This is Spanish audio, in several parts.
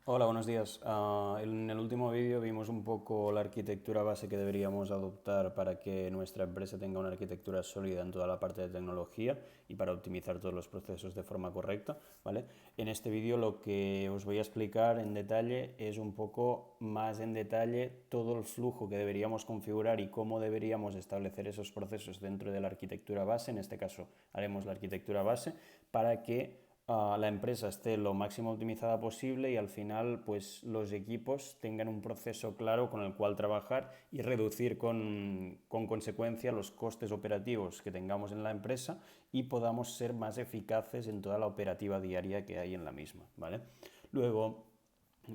Hola, buenos días. En el último vídeo vimos un poco la arquitectura base que deberíamos adoptar para que nuestra empresa tenga una arquitectura sólida en toda la parte de tecnología y para optimizar todos los procesos de forma correcta, ¿vale? En este vídeo lo que os voy a explicar en detalle es un poco más en detalle todo el flujo que deberíamos configurar y cómo deberíamos establecer esos procesos dentro de la arquitectura base. En este caso haremos la arquitectura base para que la empresa esté lo máximo optimizada posible y al final pues los equipos tengan un proceso claro con el cual trabajar y reducir con consecuencia los costes operativos que tengamos en la empresa y podamos ser más eficaces en toda la operativa diaria que hay en la misma, ¿vale? Luego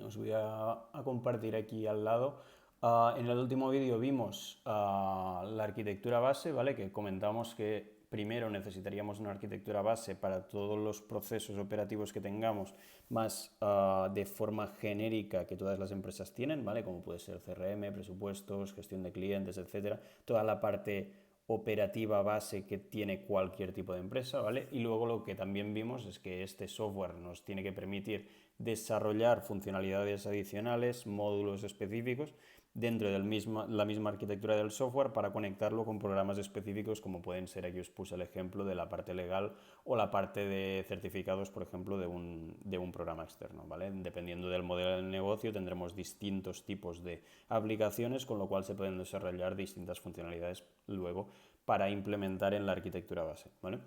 os voy a compartir aquí al lado. En el último vídeo vimos la arquitectura base, ¿vale? Que comentamos que primero necesitaríamos una arquitectura base para todos los procesos operativos que tengamos, más de forma genérica que todas las empresas tienen, ¿vale? Como puede ser CRM, presupuestos, gestión de clientes, etcétera. Toda la parte operativa base que tiene cualquier tipo de empresa, ¿vale? Y luego lo que también vimos es que este software nos tiene que permitir desarrollar funcionalidades adicionales, módulos específicos dentro de la misma arquitectura del software para conectarlo con programas específicos como pueden ser, aquí os puse el ejemplo de la parte legal o la parte de certificados, por ejemplo, de un programa externo, ¿vale? Dependiendo del modelo del negocio tendremos distintos tipos de aplicaciones, con lo cual se pueden desarrollar distintas funcionalidades luego para implementar en la arquitectura base, ¿vale?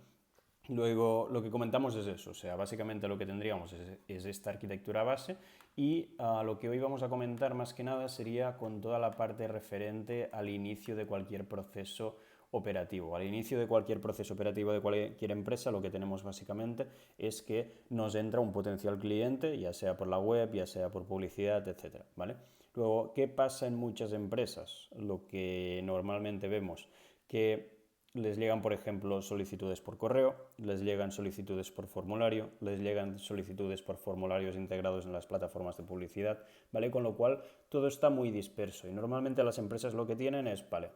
Luego, lo que comentamos es eso, o sea, básicamente lo que tendríamos es esta arquitectura base y lo que hoy vamos a comentar más que nada sería con toda la parte referente al inicio de cualquier proceso operativo. Al inicio de cualquier proceso operativo de cualquier empresa, lo que tenemos básicamente es que nos entra un potencial cliente, ya sea por la web, ya sea por publicidad, etcétera, ¿vale? Luego, ¿qué pasa en muchas empresas? Lo que normalmente vemos que les llegan, por ejemplo, solicitudes por correo, les llegan solicitudes por formulario, les llegan solicitudes por formularios integrados en las plataformas de publicidad, ¿vale? Con lo cual todo está muy disperso y normalmente las empresas lo que tienen es, vale,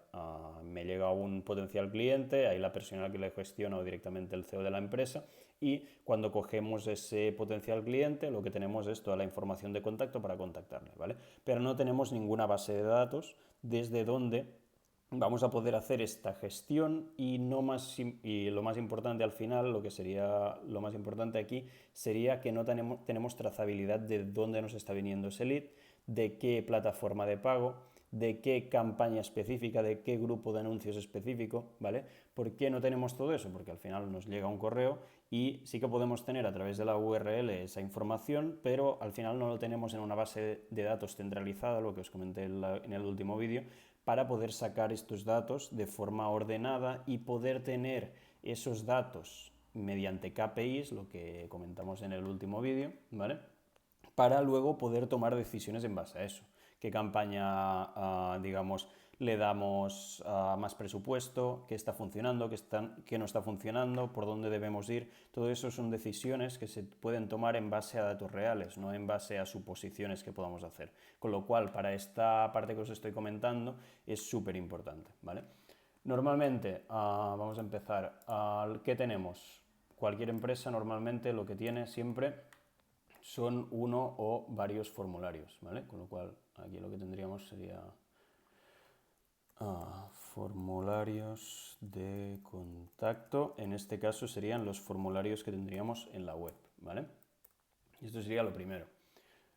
me llega un potencial cliente, hay la persona que le gestiona o directamente el CEO de la empresa y cuando cogemos ese potencial cliente lo que tenemos es toda la información de contacto para contactarle, ¿vale? Pero no tenemos ninguna base de datos desde donde vamos a poder hacer esta gestión y, y lo más importante al final, lo que sería lo más importante aquí, sería que no tenemos trazabilidad de dónde nos está viniendo ese lead, de qué plataforma de pago, de qué campaña específica, de qué grupo de anuncios específico, ¿vale? ¿Por qué no tenemos todo eso? Porque al final nos llega un correo y sí que podemos tener a través de la URL esa información, pero al final no lo tenemos en una base de datos centralizada, lo que os comenté en el último vídeo, para poder sacar estos datos de forma ordenada y poder tener esos datos mediante KPIs, lo que comentamos en el último vídeo, ¿vale? Para luego poder tomar decisiones en base a eso. ¿Qué campaña, digamos, le damos más presupuesto? ¿Qué está funcionando? ¿Qué no está funcionando? ¿Por dónde debemos ir? Todo eso son decisiones que se pueden tomar en base a datos reales, no en base a suposiciones que podamos hacer. Con lo cual, para esta parte que os estoy comentando, es súper importante, ¿vale? Normalmente, vamos a empezar. ¿Qué tenemos? Cualquier empresa normalmente lo que tiene siempre son uno o varios formularios, ¿vale? Con lo cual aquí lo que tendríamos sería formularios de contacto. En este caso serían los formularios que tendríamos en la web, ¿vale? Esto sería lo primero.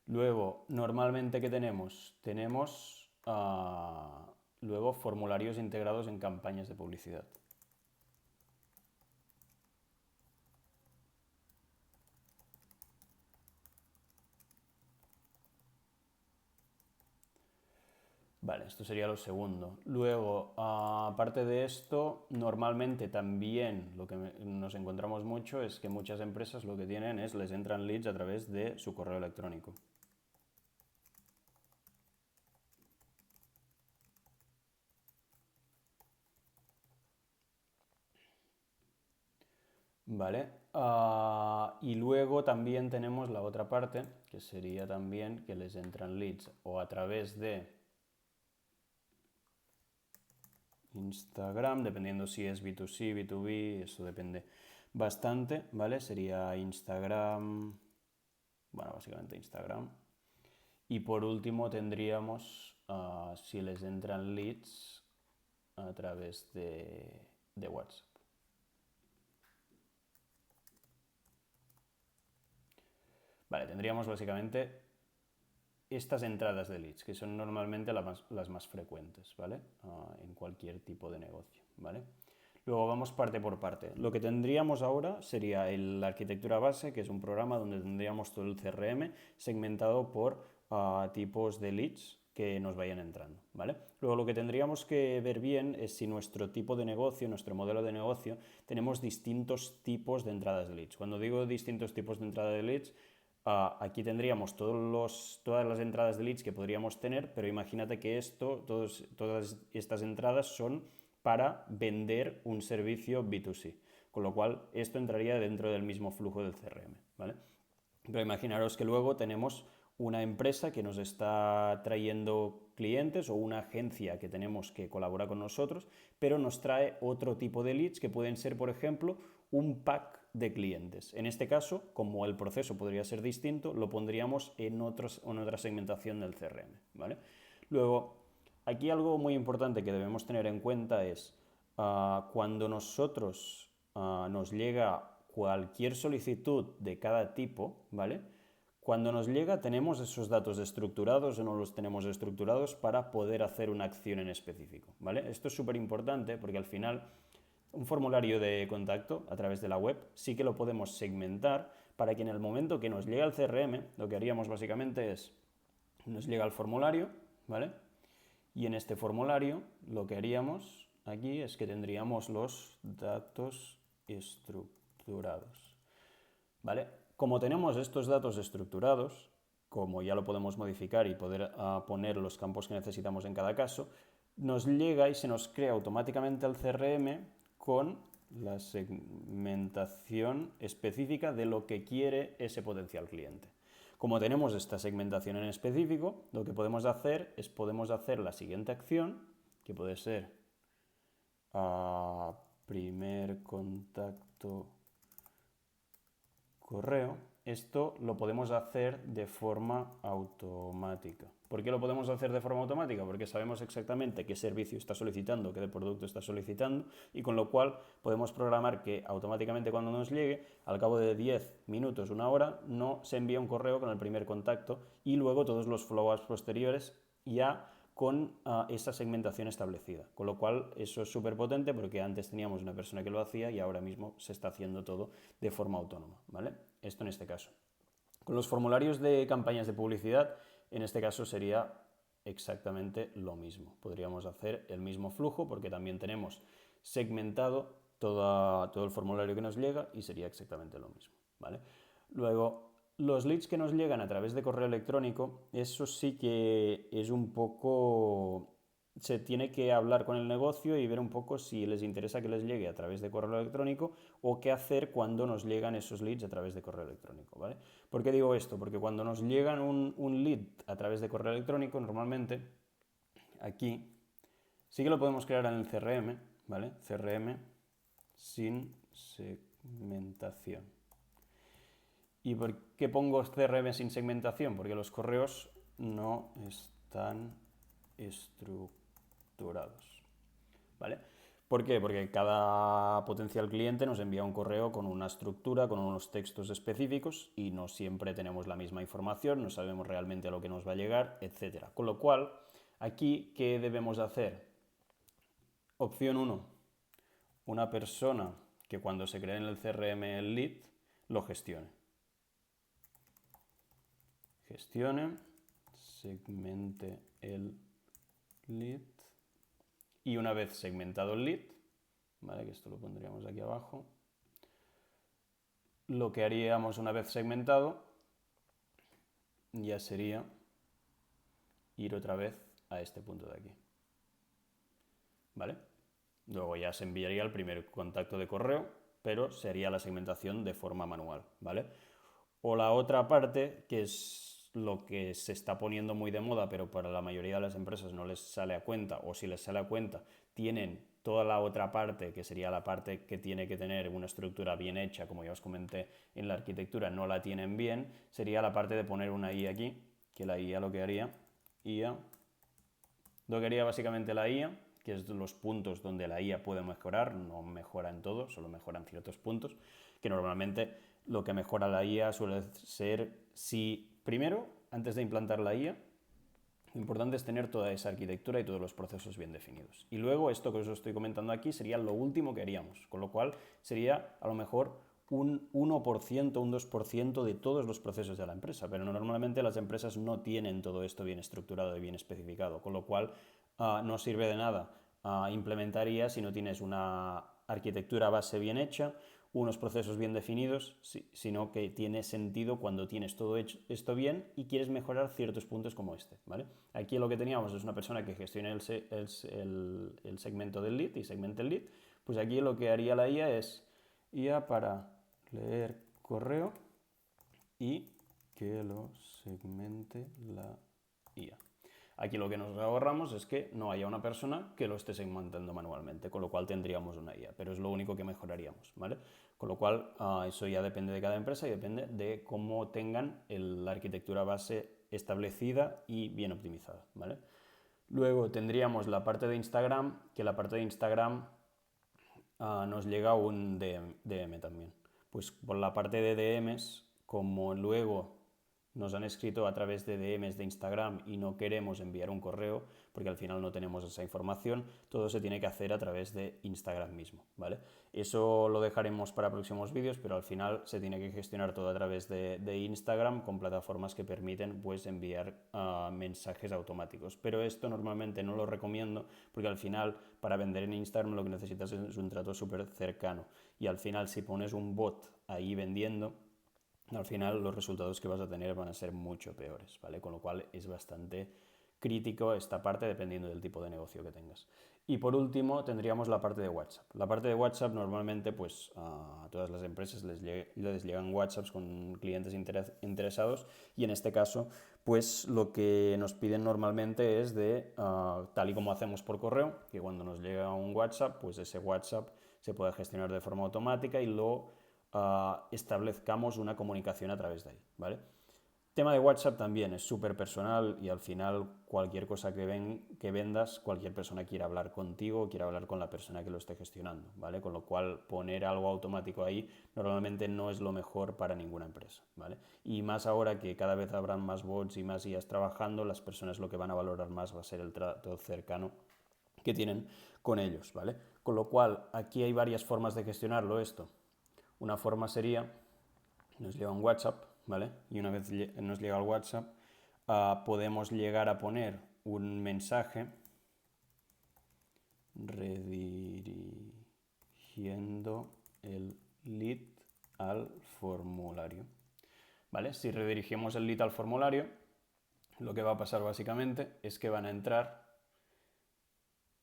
Luego, normalmente, ¿qué tenemos? Tenemos luego formularios integrados en campañas de publicidad. Vale, esto sería lo segundo. Luego, aparte de esto, normalmente también lo que nos encontramos mucho es que muchas empresas lo que tienen es les entran leads a través de su correo electrónico. Vale. Y luego también tenemos la otra parte, que sería también que les entran leads o a través de Instagram, dependiendo si es B2C, B2B, eso depende bastante, ¿vale? Sería Instagram, bueno, básicamente Instagram. Y por último tendríamos si les entran leads a través de WhatsApp. Vale, tendríamos básicamente estas entradas de leads, que son normalmente las más frecuentes, ¿vale? En cualquier tipo de negocio, ¿vale? Luego vamos parte por parte. Lo que tendríamos ahora sería la arquitectura base, que es un programa donde tendríamos todo el CRM segmentado por tipos de leads que nos vayan entrando, ¿vale? Luego lo que tendríamos que ver bien es si nuestro tipo de negocio, nuestro modelo de negocio, tenemos distintos tipos de entradas de leads. Cuando digo distintos tipos de entrada de leads, aquí tendríamos todas las entradas de leads que podríamos tener, pero imagínate que todas estas entradas son para vender un servicio B2C, con lo cual esto entraría dentro del mismo flujo del CRM, ¿vale? Pero imaginaros que luego tenemos una empresa que nos está trayendo clientes o una agencia que tenemos que colabora con nosotros, pero nos trae otro tipo de leads que pueden ser, por ejemplo, un pack de clientes. En este caso, como el proceso podría ser distinto, lo pondríamos en otra segmentación del CRM, ¿vale? Luego, aquí algo muy importante que debemos tener en cuenta es cuando nosotros nos llega cualquier solicitud de cada tipo, ¿vale? Cuando nos llega tenemos esos datos estructurados o no los tenemos estructurados para poder hacer una acción en específico, ¿vale? Esto es súper importante porque al final un formulario de contacto a través de la web sí que lo podemos segmentar para que en el momento que nos llega el CRM, lo que haríamos básicamente es, nos llega el formulario, ¿vale? Y en este formulario lo que haríamos aquí es que tendríamos los datos estructurados, ¿vale? Como tenemos estos datos estructurados, como ya lo podemos modificar y poder poner los campos que necesitamos en cada caso, nos llega y se nos crea automáticamente el CRM con la segmentación específica de lo que quiere ese potencial cliente. Como tenemos esta segmentación en específico, lo que podemos hacer es podemos hacer la siguiente acción, que puede ser primer contacto correo. Esto lo podemos hacer de forma automática. ¿Por qué lo podemos hacer de forma automática? Porque sabemos exactamente qué servicio está solicitando, qué producto está solicitando y con lo cual podemos programar que automáticamente cuando nos llegue, al cabo de 10 minutos, una hora, no se envía un correo con el primer contacto y luego todos los follow-ups posteriores ya con esa segmentación establecida. Con lo cual eso es súper potente porque antes teníamos una persona que lo hacía y ahora mismo se está haciendo todo de forma autónoma, ¿vale? Esto en este caso. Con los formularios de campañas de publicidad, en este caso sería exactamente lo mismo. Podríamos hacer el mismo flujo porque también tenemos segmentado todo el formulario que nos llega y sería exactamente lo mismo, ¿vale? Luego, los leads que nos llegan a través de correo electrónico, eso sí que es un poco... Se tiene que hablar con el negocio y ver un poco si les interesa que les llegue a través de correo electrónico o qué hacer cuando nos llegan esos leads a través de correo electrónico, ¿vale? ¿Por qué digo esto? Porque cuando nos llegan un lead a través de correo electrónico, normalmente aquí sí que lo podemos crear en el CRM, ¿vale? CRM sin segmentación. ¿Y por qué pongo CRM sin segmentación? Porque los correos no están estructurados, ¿vale? ¿Por qué? Porque cada potencial cliente nos envía un correo con una estructura, con unos textos específicos y no siempre tenemos la misma información, no sabemos realmente a lo que nos va a llegar, etc. Con lo cual, aquí, ¿qué debemos hacer? Opción 1, una persona que cuando se cree en el CRM el lead, lo gestione. Segmente el lead y una vez segmentado el lead, ¿vale? Que esto lo pondríamos aquí abajo, lo que haríamos una vez segmentado ya sería ir otra vez a este punto de aquí, ¿vale? Luego ya se enviaría el primer contacto de correo, pero sería la segmentación de forma manual, ¿vale? O la otra parte, que es lo que se está poniendo muy de moda, pero para la mayoría de las empresas no les sale a cuenta, o si les sale a cuenta, tienen toda la otra parte, que sería la parte que tiene que tener una estructura bien hecha, como ya os comenté en la arquitectura, no la tienen bien, sería la parte de poner una i aquí, que la IA lo que haría, lo que haría básicamente la IA, que es los puntos donde la IA puede mejorar, no mejora en todo, solo mejora en ciertos puntos, que normalmente lo que mejora la IA suele ser si, primero, antes de implantar la IA, lo importante es tener toda esa arquitectura y todos los procesos bien definidos. Y luego esto que os estoy comentando aquí sería lo último que haríamos, con lo cual sería a lo mejor un 1%, un 2% de todos los procesos de la empresa, pero normalmente las empresas no tienen todo esto bien estructurado y bien especificado, con lo cual no sirve de nada implementar IA si no tienes una arquitectura base bien hecha, unos procesos bien definidos, sino que tiene sentido cuando tienes todo esto bien y quieres mejorar ciertos puntos como este, ¿vale? Aquí lo que teníamos es una persona que gestiona el segmento del lead y segmenta el lead, pues aquí lo que haría la IA es IA para leer correo y que lo segmente la IA. Aquí lo que nos ahorramos es que no haya una persona que lo esté segmentando manualmente, con lo cual tendríamos una IA, pero es lo único que mejoraríamos, ¿vale? Con lo cual eso ya depende de cada empresa y depende de cómo tengan la arquitectura base establecida y bien optimizada, ¿vale? Luego tendríamos la parte de Instagram, que la parte de Instagram nos llega un DM también. Pues por la parte de DMs, como luego nos han escrito a través de DMs de Instagram y no queremos enviar un correo, porque al final no tenemos esa información, todo se tiene que hacer a través de Instagram mismo, ¿vale? Eso lo dejaremos para próximos vídeos, pero al final se tiene que gestionar todo a través de Instagram con plataformas que permiten pues enviar mensajes automáticos. Pero esto normalmente no lo recomiendo porque al final para vender en Instagram lo que necesitas es un trato súper cercano y al final si pones un bot ahí vendiendo, al final los resultados que vas a tener van a ser mucho peores, ¿vale? Con lo cual es bastante crítico esta parte dependiendo del tipo de negocio que tengas. Y por último tendríamos la parte de WhatsApp. La parte de WhatsApp normalmente pues a todas las empresas les llegan WhatsApps con clientes interesados y en este caso pues lo que nos piden normalmente es de tal y como hacemos por correo, que cuando nos llega un WhatsApp pues ese WhatsApp se puede gestionar de forma automática y lo establezcamos una comunicación a través de ahí, ¿vale? Tema de WhatsApp también es súper personal y al final cualquier cosa que vendas, cualquier persona quiere hablar contigo, quiere hablar con la persona que lo esté gestionando, ¿vale? Con lo cual poner algo automático ahí normalmente no es lo mejor para ninguna empresa, ¿vale? Y más ahora que cada vez habrán más bots y más IAs trabajando, las personas lo que van a valorar más va a ser el trato cercano que tienen con ellos, ¿vale? Con lo cual aquí hay varias formas de gestionarlo esto. Una forma sería, nos llega un WhatsApp, ¿vale? Y una vez nos llega el WhatsApp, podemos llegar a poner un mensaje redirigiendo el lead al formulario, ¿vale? Si redirigimos el lead al formulario, lo que va a pasar básicamente es que van a entrar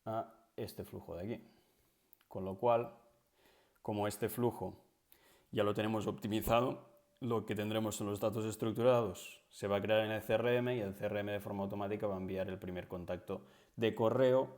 a este flujo de aquí. Con lo cual, como este flujo ya lo tenemos optimizado, lo que tendremos son los datos estructurados, se va a crear en el CRM y el CRM de forma automática va a enviar el primer contacto de correo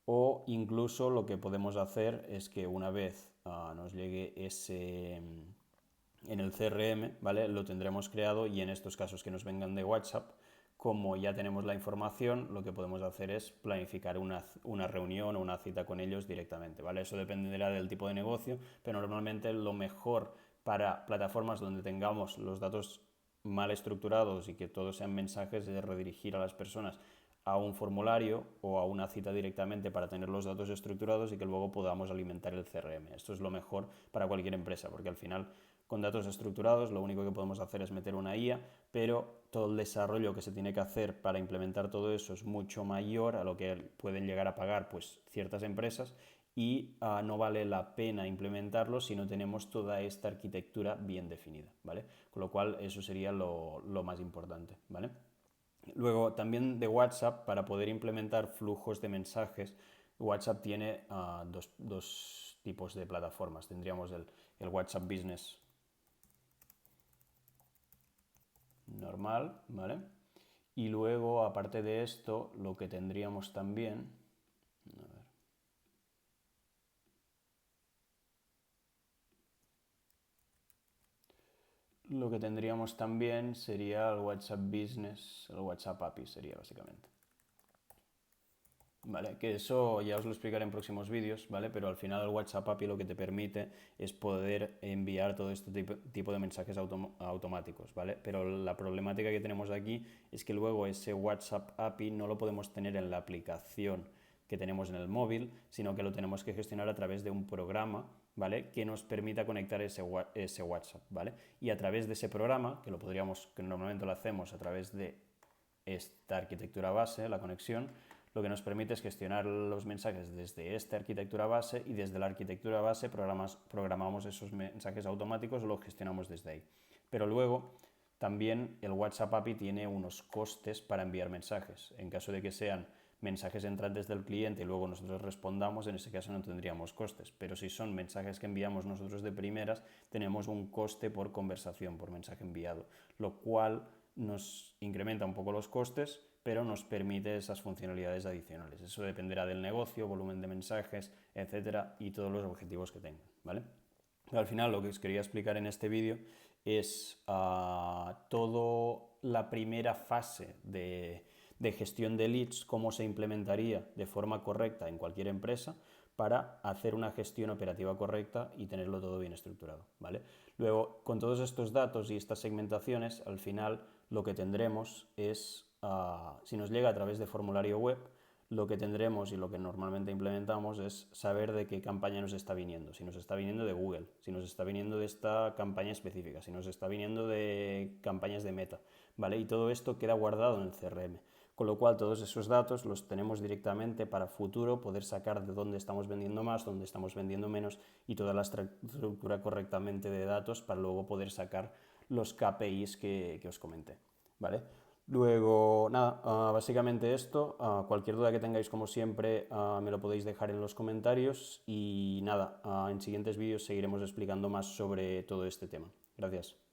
o incluso lo que podemos hacer es que una vez nos llegue ese en el CRM, ¿vale? Lo tendremos creado y en estos casos que nos vengan de WhatsApp, como ya tenemos la información, lo que podemos hacer es planificar una reunión o una cita con ellos directamente, ¿vale? Eso dependerá del tipo de negocio, pero normalmente lo mejor para plataformas donde tengamos los datos mal estructurados y que todos sean mensajes es redirigir a las personas a un formulario o a una cita directamente para tener los datos estructurados y que luego podamos alimentar el CRM. Esto es lo mejor para cualquier empresa, porque al final con datos estructurados lo único que podemos hacer es meter una IA, pero todo el desarrollo que se tiene que hacer para implementar todo eso es mucho mayor a lo que pueden llegar a pagar pues ciertas empresas y no vale la pena implementarlo si no tenemos toda esta arquitectura bien definida, ¿vale? Con lo cual eso sería lo más importante, ¿vale? Luego también de WhatsApp, para poder implementar flujos de mensajes, WhatsApp tiene dos tipos de plataformas. Tendríamos el WhatsApp Business normal, ¿vale? Y luego, aparte de esto, lo que tendríamos también, a ver, lo que tendríamos también sería el WhatsApp Business, el WhatsApp API sería básicamente. ¿Vale? Que eso ya os lo explicaré en próximos vídeos, ¿vale? Pero al final el WhatsApp API lo que te permite es poder enviar todo este tipo de mensajes automáticos, ¿vale? Pero la problemática que tenemos aquí es que luego ese WhatsApp API no lo podemos tener en la aplicación que tenemos en el móvil, sino que lo tenemos que gestionar a través de un programa, ¿vale? Que nos permita conectar ese WhatsApp, ¿vale? Y a través de ese programa, que normalmente lo hacemos a través de esta arquitectura base, la conexión, lo que nos permite es gestionar los mensajes desde esta arquitectura base y desde la arquitectura base programamos esos mensajes automáticos o los gestionamos desde ahí. Pero luego también el WhatsApp API tiene unos costes para enviar mensajes. En caso de que sean mensajes entrantes del cliente y luego nosotros respondamos, en ese caso no tendríamos costes. Pero si son mensajes que enviamos nosotros de primeras, tenemos un coste por conversación, por mensaje enviado, lo cual nos incrementa un poco los costes, pero nos permite esas funcionalidades adicionales. Eso dependerá del negocio, volumen de mensajes, etcétera, y todos los objetivos que tengan, ¿vale? Pero al final lo que os quería explicar en este vídeo es toda la primera fase de gestión de leads, cómo se implementaría de forma correcta en cualquier empresa para hacer una gestión operativa correcta y tenerlo todo bien estructurado, ¿vale? Luego, con todos estos datos y estas segmentaciones, al final lo que tendremos es, si nos llega a través de formulario web, lo que tendremos y lo que normalmente implementamos es saber de qué campaña nos está viniendo. Si nos está viniendo de Google, si nos está viniendo de esta campaña específica, si nos está viniendo de campañas de Meta, ¿vale? Y todo esto queda guardado en el CRM. Con lo cual todos esos datos los tenemos directamente para futuro poder sacar de dónde estamos vendiendo más, dónde estamos vendiendo menos y toda la estructura correctamente de datos para luego poder sacar los KPIs que os comenté, ¿vale? Luego, nada, básicamente esto. Cualquier duda que tengáis, como siempre, me lo podéis dejar en los comentarios y nada, en siguientes vídeos seguiremos explicando más sobre todo este tema. Gracias.